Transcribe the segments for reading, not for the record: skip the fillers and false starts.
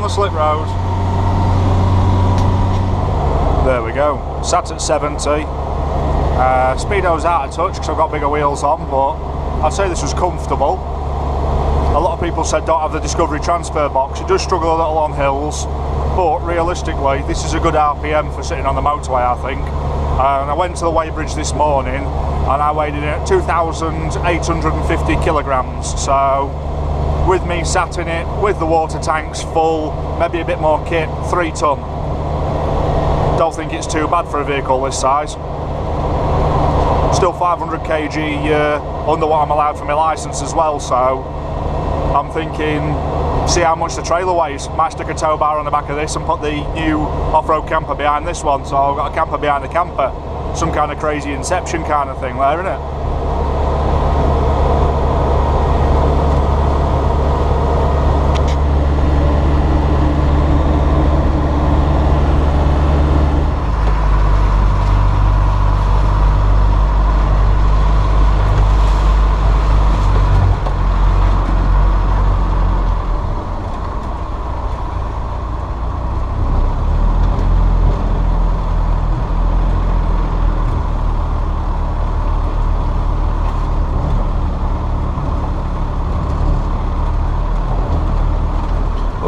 the slip road. There we go. Sat at 70. Speedo's out of touch because I've got bigger wheels on, but I'd say this was comfortable. A lot of people said don't have the Discovery transfer box. It does struggle a little on hills, but realistically this is a good RPM for sitting on the motorway, I think. And I went to the weighbridge this morning and I weighed it at 2,850 kilograms. So with me sat in it, with the water tanks full, maybe a bit more kit, 3 ton. Don't think it's too bad for a vehicle this size. Still 500 kg under what I'm allowed for my licence as well, so I'm thinking, see how much the trailer weighs. Might stick a tow bar on the back of this and put the new off-road camper behind this one, so I've got a camper behind a camper. Some kind of crazy Inception kind of thing there, isn't it?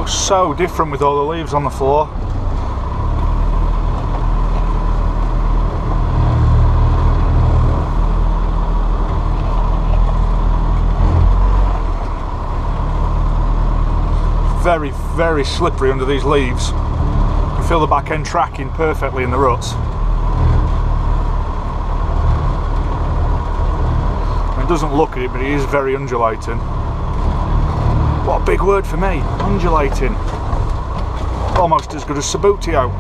So different with all the leaves on the floor. Very, very slippery under these leaves. You can feel the back end tracking perfectly in the ruts. It doesn't look at it, but it is very undulating. What a big word for me, undulating. Almost as good as Sabutio.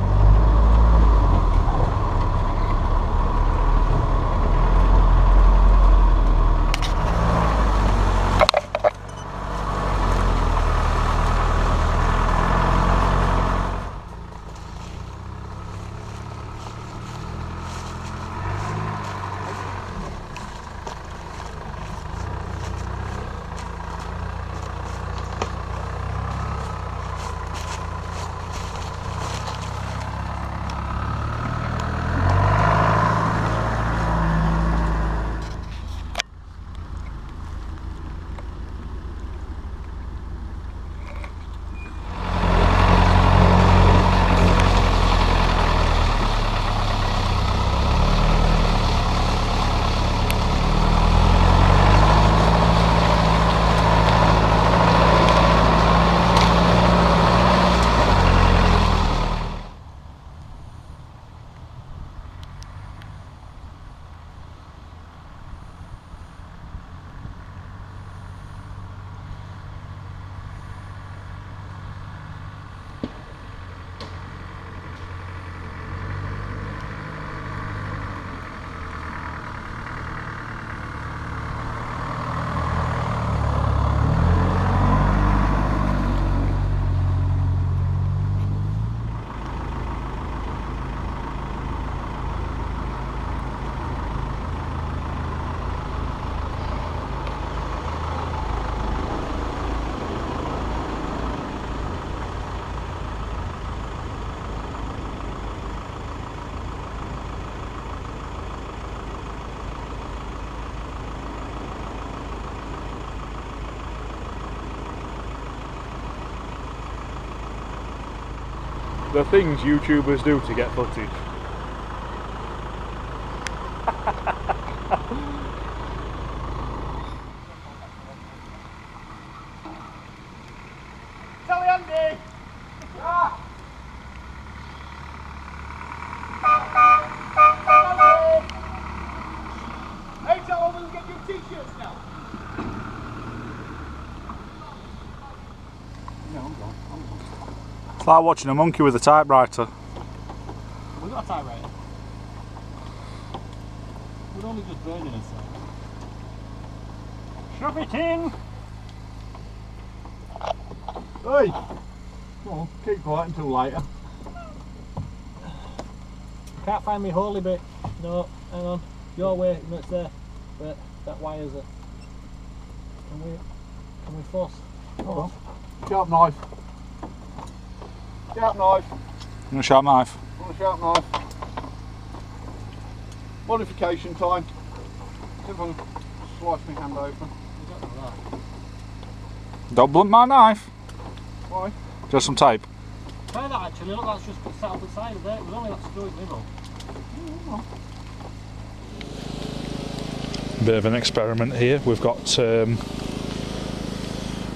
The things YouTubers do to get footage. Tally Andy! Ah! Hey, tell them we'll get you t-shirts now. No, I'm gone. It's like watching a monkey with a typewriter. We've got a typewriter. We're only just burning us. Shove it in! Hey! Come on, keep quiet until later. Can't find me holy bit. No, hang on. Your way, no, it's there. But that wire's there. Can we force? Oh, sharp knife. Sharp knife. And a sharp knife. Want a sharp knife. Modification time. See if I can slice my hand open. Don't blunt my knife. Why? Just some tape. Try that actually, look, that's just sat up the side of there. It was only that screw in the middle. Bit of an experiment here. We've got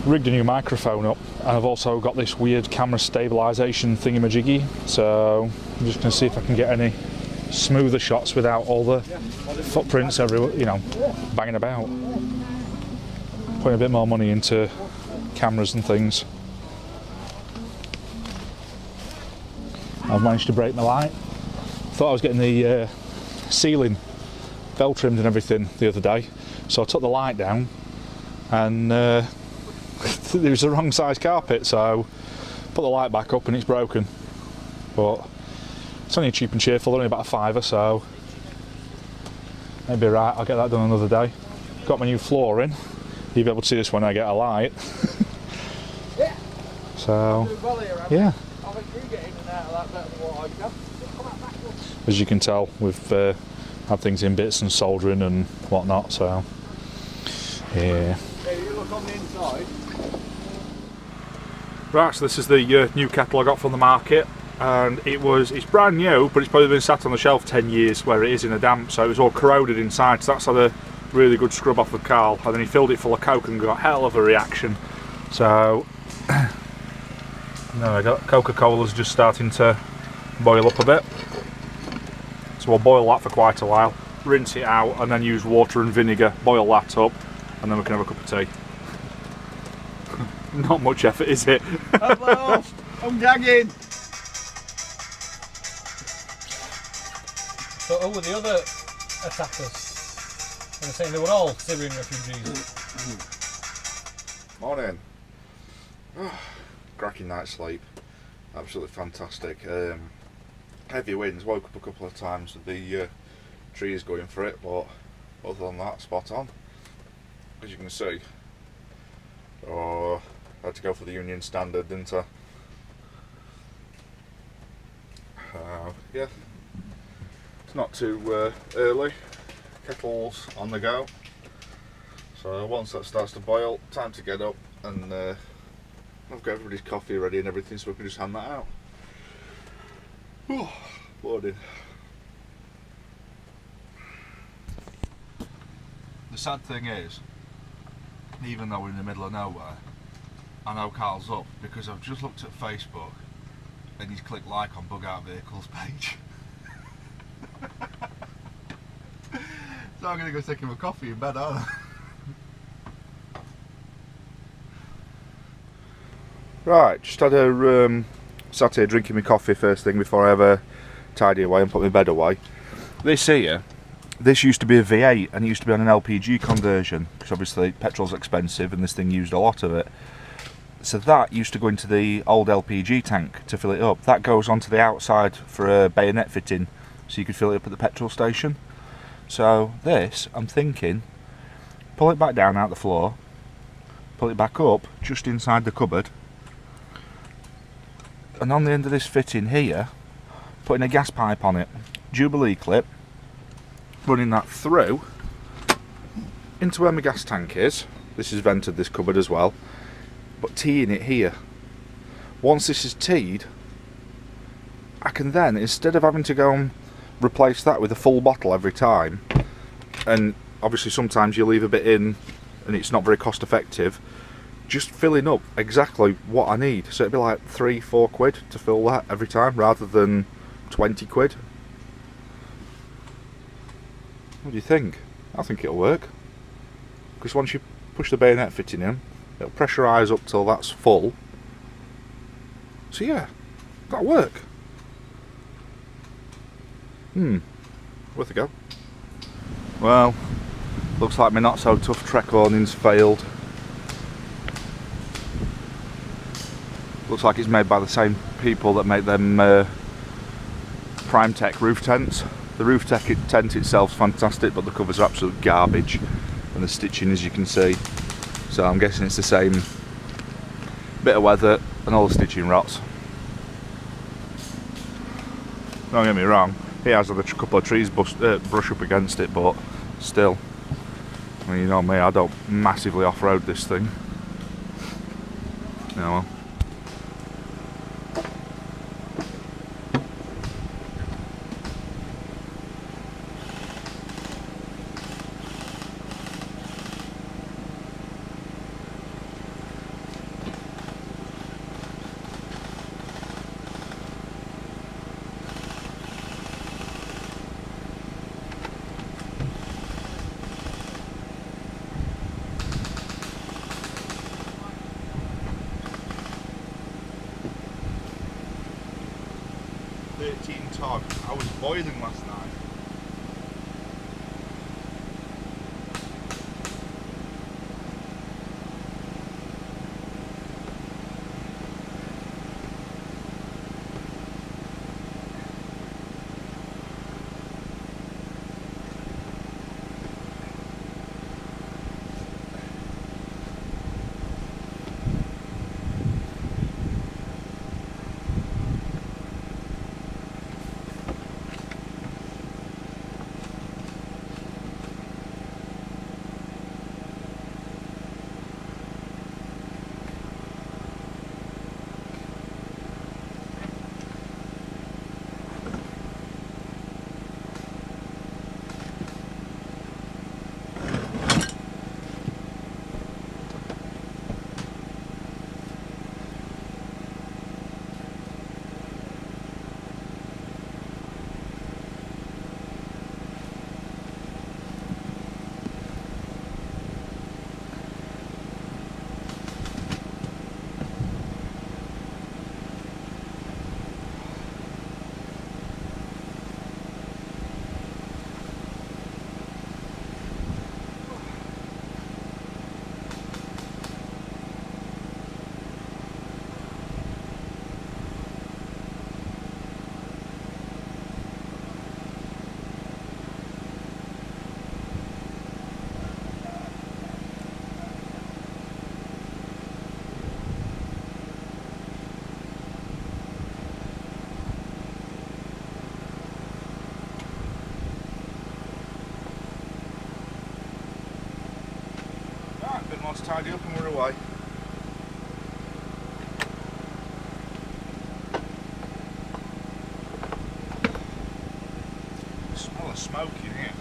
rigged a new microphone up, and I've also got this weird camera stabilisation thingamajiggy, so I'm just going to see if I can get any smoother shots without all the footprints everywhere, you know, banging about. Putting a bit more money into cameras and things. I've managed to break my light. Thought I was getting the ceiling bell trimmed and everything the other day, so I took the light down and there was the wrong size carpet, so put the light back up and it's broken. But it's only cheap and cheerful, only about a £5, so maybe right, I'll get that done another day. Got my new flooring. You'll be able to see this when I get a light. So yeah, as you can tell, we've had things in bits and soldering and whatnot, so yeah. You look on the inside. Right, so this is the new kettle I got from the market, and it's brand new, but it's probably been sat on the shelf 10 years where it is in a damp, so it was all corroded inside, so that's had a really good scrub off with Carl, and then he filled it full of Coke and got hell of a reaction. So no, I got Coca-Cola's just starting to boil up a bit, so we'll boil that for quite a while, rinse it out, and then use water and vinegar, boil that up, and then we can have a cup of tea. Not much effort, is it? At last, I'm gagging. So who were the other attackers? They were saying they were all Syrian refugees. Morning. Cracking night's sleep. Absolutely fantastic. Heavy winds, woke up a couple of times with the trees going for it, but other than that, spot on. As you can see. Oh, I had to go for the Union Standard, didn't I? Yeah. It's not too early. Kettle's on the go. So once that starts to boil, time to get up and I've got everybody's coffee ready and everything, so we can just hand that out. Loaded. The sad thing is, even though we're in the middle of nowhere, I know Carl's up because I've just looked at Facebook and he's clicked like on Bug Out Vehicles page. So I'm going to go take him a coffee in bed, aren't I? Right, just had a sat here drinking my coffee first thing before I ever tidy away and put my bed away. This here, this used to be a V8 and it used to be on an LPG conversion because obviously petrol's expensive and this thing used a lot of it. So that used to go into the old LPG tank to fill it up. That goes onto the outside for a bayonet fitting so you could fill it up at the petrol station. So this, I'm thinking, pull it back down out the floor, pull it back up just inside the cupboard, and on the end of this fitting here, putting a gas pipe on it, Jubilee clip, running that through into where my gas tank is. This is vented, this cupboard as well, but teeing it here. Once this is teed, I can then, instead of having to go and replace that with a full bottle every time, and obviously sometimes you leave a bit in and it's not very cost effective, just filling up exactly what I need. So it'd be like 3-4 quid to fill that every time rather than 20 quid. What do you think? I think it'll work, because once you push the bayonet fitting in, it'll pressurise up till that's full. So yeah, that'll work. Worth a go. Well, looks like my not so tough trek awning's failed. Looks like it's made by the same people that make them Prime Tech roof tents. The roof tent itself's fantastic, but the covers are absolute garbage, and the stitching, as you can see. So I'm guessing it's the same bit of weather and all the stitching rots. Don't get me wrong, he has had a couple of trees brush up against it, but still. I mean, you know me, I don't massively off-road this thing. You know. 13 tog. I was boiling last night. Let's tidy up and we're away. The smell of smoke in here.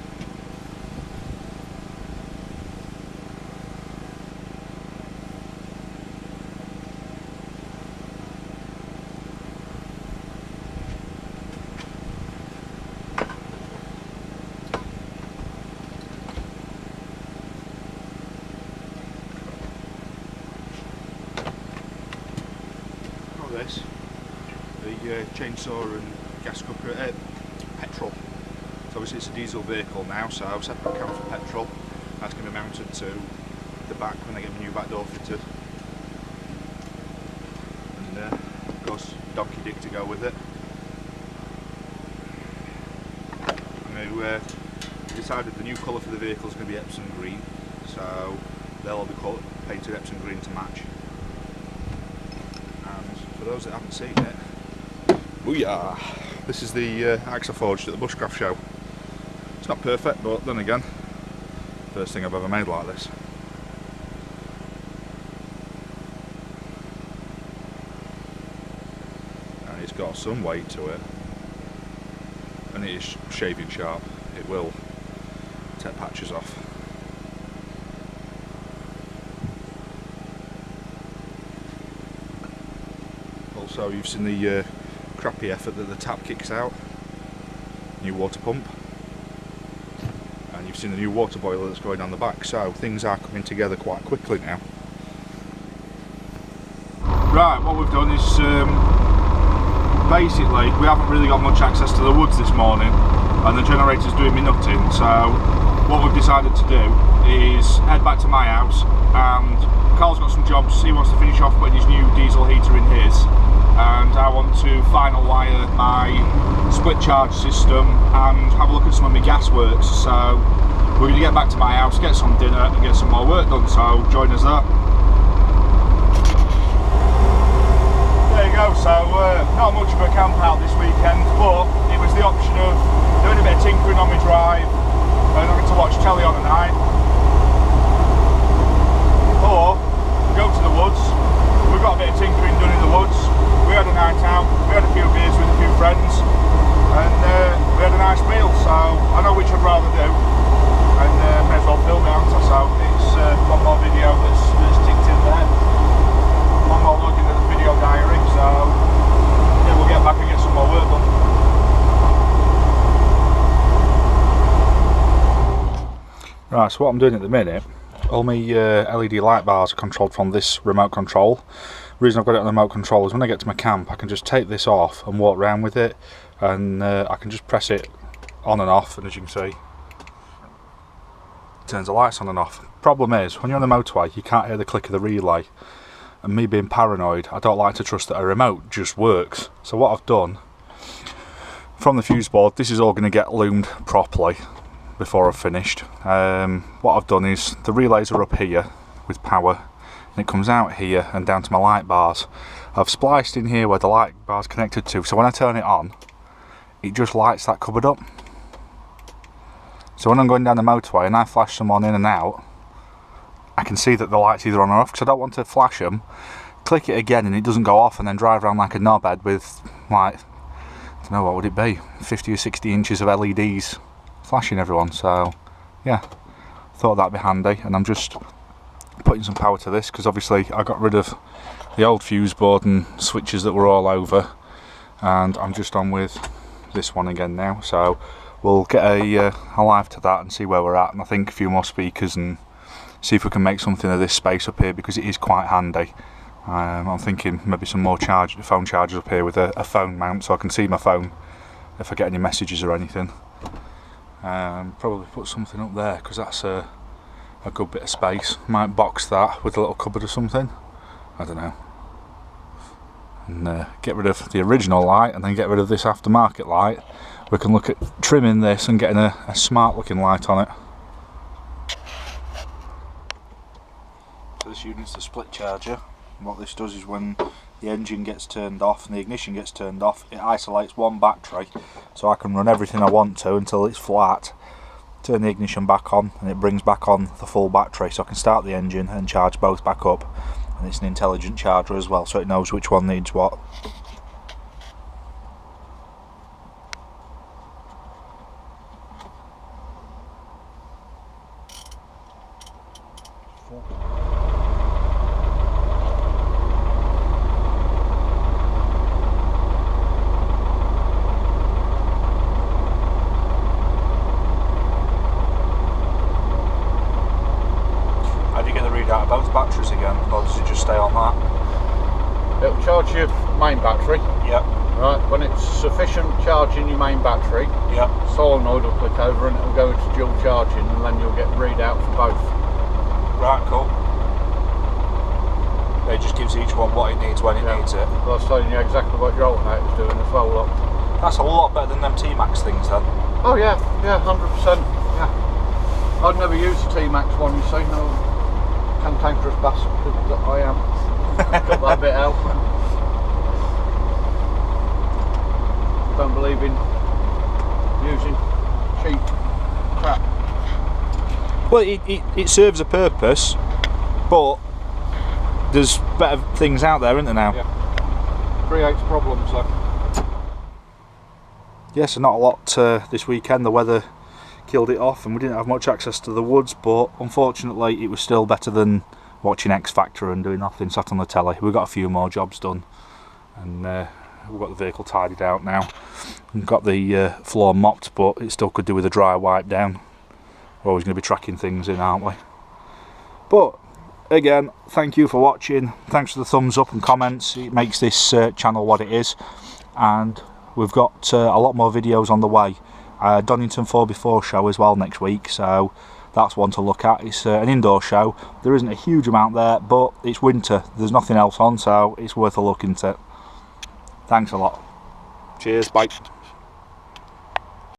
This, the chainsaw and gas cooker, petrol. So obviously it's a diesel vehicle now, so I've separate account for petrol. That's going to be mounted to the back when I get the new back door fitted. And of course donkey dig to go with it. We decided the new colour for the vehicle is going to be Epsom green, so they'll all be painted Epsom green to match. For those that haven't seen it, booyah! This is the axe I forged at the Bushcraft show. It's not perfect, but then again, first thing I've ever made like this. And it's got some weight to it, and it is shaving sharp. It will take patches off. So you've seen the crappy effort that the tap kicks out, new water pump, and you've seen the new water boiler that's going on the back, so things are coming together quite quickly now. Right, what we've done is basically we haven't really got much access to the woods this morning and the generator's doing me nutting, so what we've decided to do is head back to my house, and Carl's got some jobs. He wants to finish off putting his new diesel heater in his, and I want to final wire my split charge system and have a look at some of my gas works. So we're going to get back to my house, get some dinner and get some more work done, so join us there. There you go, so not much of a camp out this weekend, but it was Right, so what I'm doing at the minute, all my LED light bars are controlled from this remote control. The reason I've got it on the remote control is when I get to my camp I can just take this off and walk around with it, and I can just press it on and off, and as you can see, it turns the lights on and off. Problem is, when you're on the motorway you can't hear the click of the relay, and me being paranoid, I don't like to trust that a remote just works. So what I've done, from the fuse board, this is all going to get loomed properly before I've finished. What I've done is the relays are up here with power, and it comes out here and down to my light bars. I've spliced in here where the light bar's connected to, so when I turn it on it just lights that cupboard up. So when I'm going down the motorway and I flash someone in and out, I can see that the light's either on or off, because I don't want to flash them, click it again and it doesn't go off, and then drive around like a knobhead with, like, I don't know, what would it be, 50 or 60 inches of LEDs flashing everyone. So yeah, thought that'd be handy, and I'm just putting some power to this because obviously I got rid of the old fuse board and switches that were all over, and I'm just on with this one again now. So we'll get a live to that and see where we're at, and I think a few more speakers, and see if we can make something of this space up here because it is quite handy. I'm thinking maybe some more phone chargers up here with a phone mount so I can see my phone if I get any messages or anything. Probably put something up there because that's a good bit of space. Might box that with a little cupboard or something, I don't know, and get rid of the original light and then get rid of this aftermarket light. We can look at trimming this and getting a smart looking light on it. So this unit's the split charger. What this does is when the engine gets turned off and the ignition gets turned off, it isolates one battery, so I can run everything I want to until it's flat, turn the ignition back on, and it brings back on the full battery, so I can start the engine and charge both back up. And it's an intelligent charger as well, so it knows which one needs what. Out of both batteries again, or does it just stay on that? It'll charge your main battery. Yep. Right, when it's sufficient charging your main battery, yep, solenoid will click over and it'll go into dual charging, and then you'll get readout for both. Right, cool. It just gives each one what it needs when it needs it. Well, I was telling you exactly what your alternator's doing as well, look. That's a lot better than them T-Max things then. Oh yeah, 100%. Yeah. I'd never use the T-Max one, you see, no. Cantankerous bastard that I am. Got that bit out. Don't believe in using cheap crap. Well, it serves a purpose, but there's better things out there, isn't there now? Yeah. Creates problems though. Yeah, so not a lot this weekend. The weather killed it off and we didn't have much access to the woods, but unfortunately it was still better than watching X Factor and doing nothing, sat on the telly. We've got a few more jobs done, and we've got the vehicle tidied out now. We've got the floor mopped, but it still could do with a dry wipe down. We're always going to be tracking things in, aren't we? But again, thank you for watching. Thanks for the thumbs up and comments. It makes this channel what it is, and we've got a lot more videos on the way. Donington 4x4 show as well next week, so that's one to look at. It's an indoor show. There isn't a huge amount there, but it's winter, there's nothing else on, so it's worth a look into. Thanks a lot. Cheers, bye.